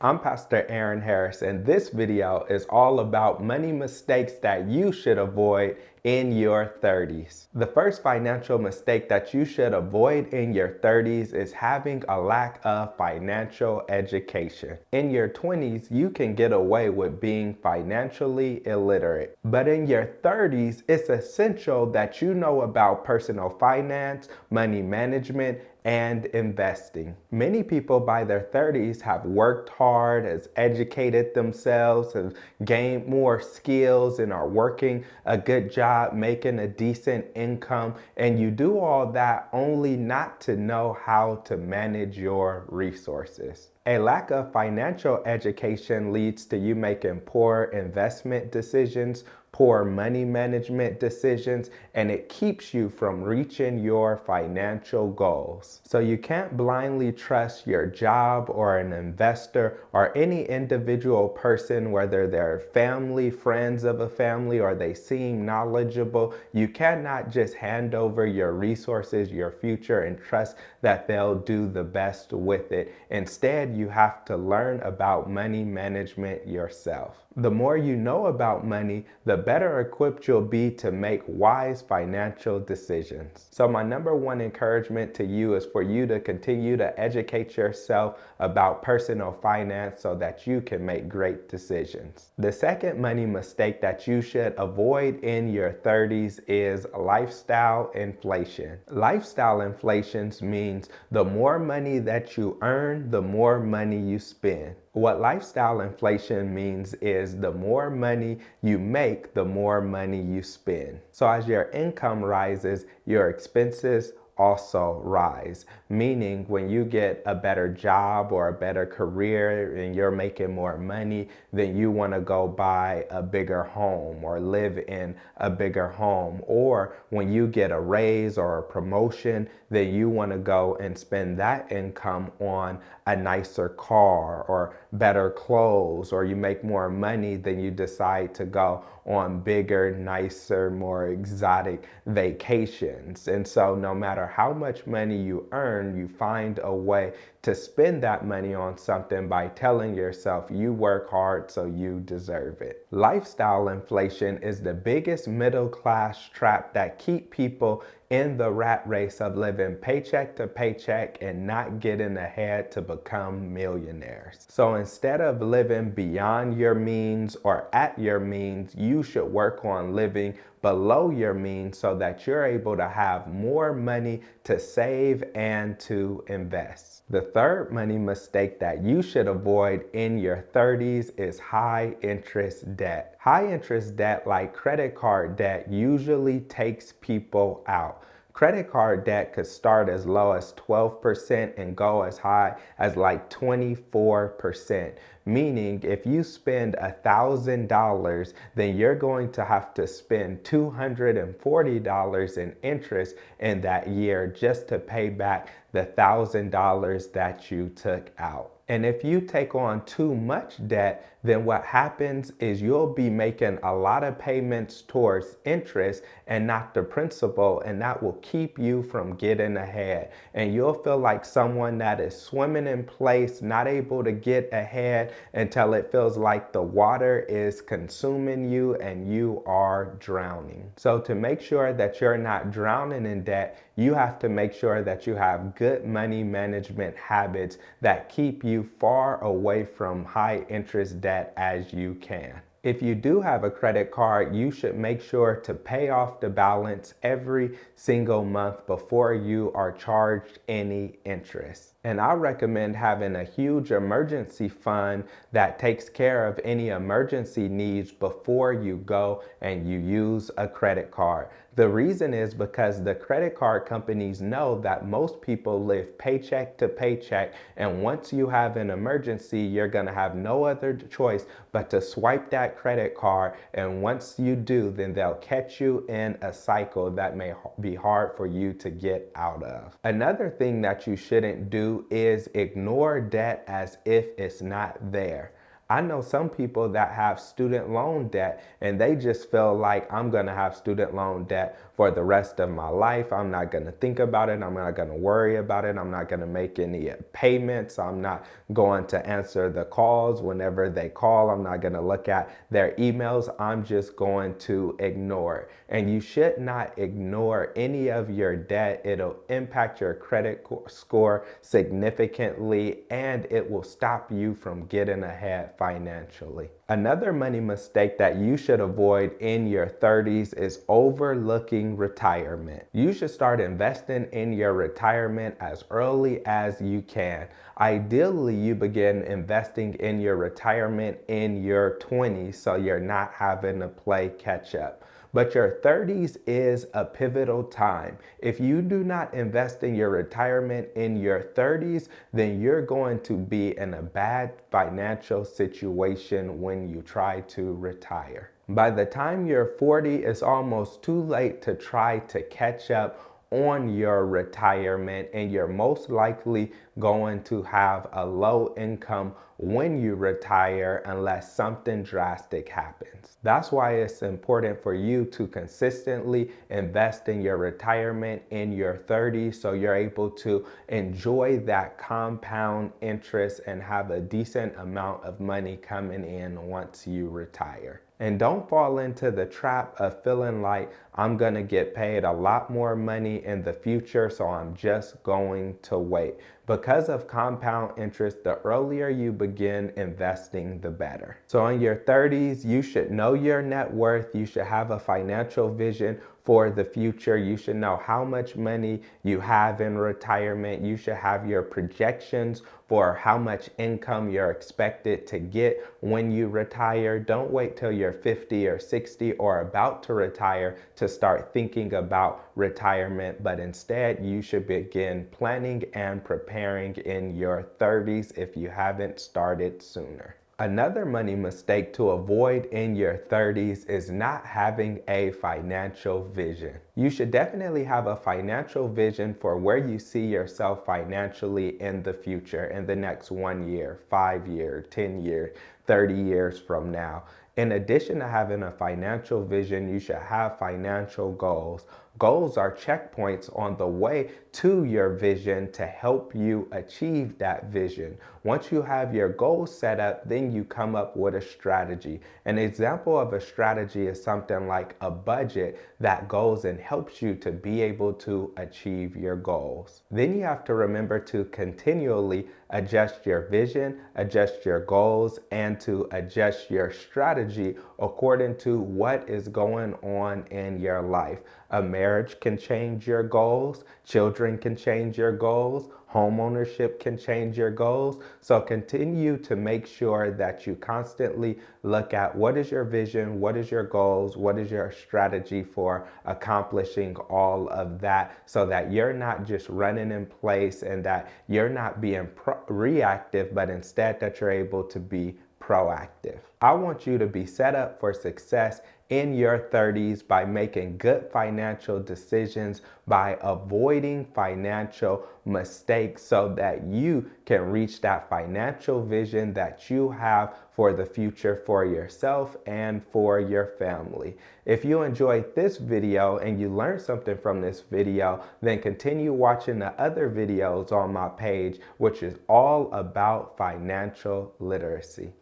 I'm Pastor Aaron Harris, and this video is all about money mistakes that you should avoid in your 30s. The first financial mistake that you should avoid in your 30s is having a lack of financial education. In your 20s, you can get away with being financially illiterate. But in your 30s, it's essential that you know about personal finance, money management, and investing. Many people by their 30s have worked hard, has educated themselves, have gained more skills, and are working a good job, making a decent income. And you do all that only not to know how to manage your resources. A lack of financial education leads to you making poor investment decisions, poor money management decisions, and it keeps you from reaching your financial goals. So you can't blindly trust your job or an investor or any individual person, whether they're family, friends of a family, or they seem knowledgeable. You cannot just hand over your resources, your future, and trust that they'll do the best with it. Instead, you have to learn about money management yourself. The more you know about money, the better equipped you'll be to make wise financial decisions. So my number one encouragement to you is for you to continue to educate yourself about personal finance so that you can make great decisions. The second money mistake that you should avoid in your 30s is lifestyle inflation. Lifestyle inflation means the more money that you earn, the more money you spend. What lifestyle inflation means is the more money you make, the more money you spend. So as your income rises, your expenses also rise, meaning when you get a better job or a better career and you're making more money, then you want to go buy a bigger home or live in a bigger home. Or when you get a raise or a promotion, then you want to go and spend that income on a nicer car or better clothes, or you make more money, then you decide to go on bigger, nicer, more exotic vacations. And so no matter how much money you earn, you find a way to spend that money on something by telling yourself you work hard so you deserve it. Lifestyle inflation is the biggest middle class trap that keep people in the rat race of living paycheck to paycheck and not getting ahead to become millionaires. So instead of living beyond your means or at your means, you should work on living below your means so that you're able to have more money to save and to invest. The third money mistake that you should avoid in your 30s is high interest debt. High interest debt, like credit card debt, usually takes people out. Credit card debt could start as low as 12% and go as high as like 24%. Meaning if you spend $1,000, then you're going to have to spend $240 in interest in that year just to pay back the $1,000 that you took out. And if you take on too much debt, then what happens is you'll be making a lot of payments towards interest and not the principal, and that will keep you from getting ahead. And you'll feel like someone that is swimming in place, not able to get ahead until it feels like the water is consuming you and you are drowning. So to make sure that you're not drowning in debt, you have to make sure that you have good money management habits that keep you far away from high interest debt as you can. If you do have a credit card, you should make sure to pay off the balance every single month before you are charged any interest. And I recommend having a huge emergency fund that takes care of any emergency needs before you go and you use a credit card. The reason is because the credit card companies know that most people live paycheck to paycheck, and once you have an emergency, you're going to have no other choice but to swipe that credit card, and once you do, then they'll catch you in a cycle that may be hard for you to get out of. Another thing that you shouldn't do is ignore debt as if it's not there. I know some people that have student loan debt and they just feel like I'm gonna have student loan debt for the rest of my life. I'm not gonna think about it. I'm not gonna worry about it. I'm not gonna make any payments. I'm not going to answer the calls whenever they call. I'm not gonna look at their emails. I'm just going to ignore it. And you should not ignore any of your debt. It'll impact your credit score significantly and it will stop you from getting ahead financially. Another money mistake that you should avoid in your 30s is overlooking retirement. You should start investing in your retirement as early as you can. Ideally, you begin investing in your retirement in your 20s so you're not having to play catch up. But your 30s is a pivotal time. If you do not invest in your retirement in your 30s, then you're going to be in a bad financial situation when you try to retire. By the time you're 40, it's almost too late to try to catch up on your retirement, and you're most likely going to have a low income when you retire unless something drastic happens. That's why it's important for you to consistently invest in your retirement in your 30s so you're able to enjoy that compound interest and have a decent amount of money coming in once you retire. And don't fall into the trap of feeling like I'm gonna get paid a lot more money in the future, so I'm just going to wait. Because of compound interest, the earlier you begin investing, the better. So in your 30s, you should know your net worth. You should have a financial vision for the future. You should know how much money you have in retirement. You should have your projections for how much income you're expected to get when you retire. Don't wait till you're 50 or 60 or about to retire to start thinking about retirement, but instead you should begin planning and preparing in your 30s if you haven't started sooner. Another money mistake to avoid in your 30s is not having a financial vision. You should definitely have a financial vision for where you see yourself financially in the future, in the next 1 year, 5 years, 10 years, 30 years from now. In addition to having a financial vision, you should have financial goals. Goals are checkpoints on the way to your vision to help you achieve that vision. Once you have your goals set up, then you come up with a strategy. An example of a strategy is something like a budget that goes and helps you to be able to achieve your goals. Then you have to remember to continually adjust your vision, adjust your goals, and to adjust your strategy according to what is going on in your life. A marriage can change your goals, children can change your goals, home ownership can change your goals. So continue to make sure that you constantly look at what is your vision, what is your goals, what is your strategy for accomplishing all of that, so that you're not just running in place and that you're not being reactive, but instead that you're able to be proactive. I want you to be set up for success in your 30s by making good financial decisions, by avoiding financial mistakes so that you can reach that financial vision that you have for the future for yourself and for your family. If you enjoyed this video and you learned something from this video, then continue watching the other videos on my page, which is all about financial literacy.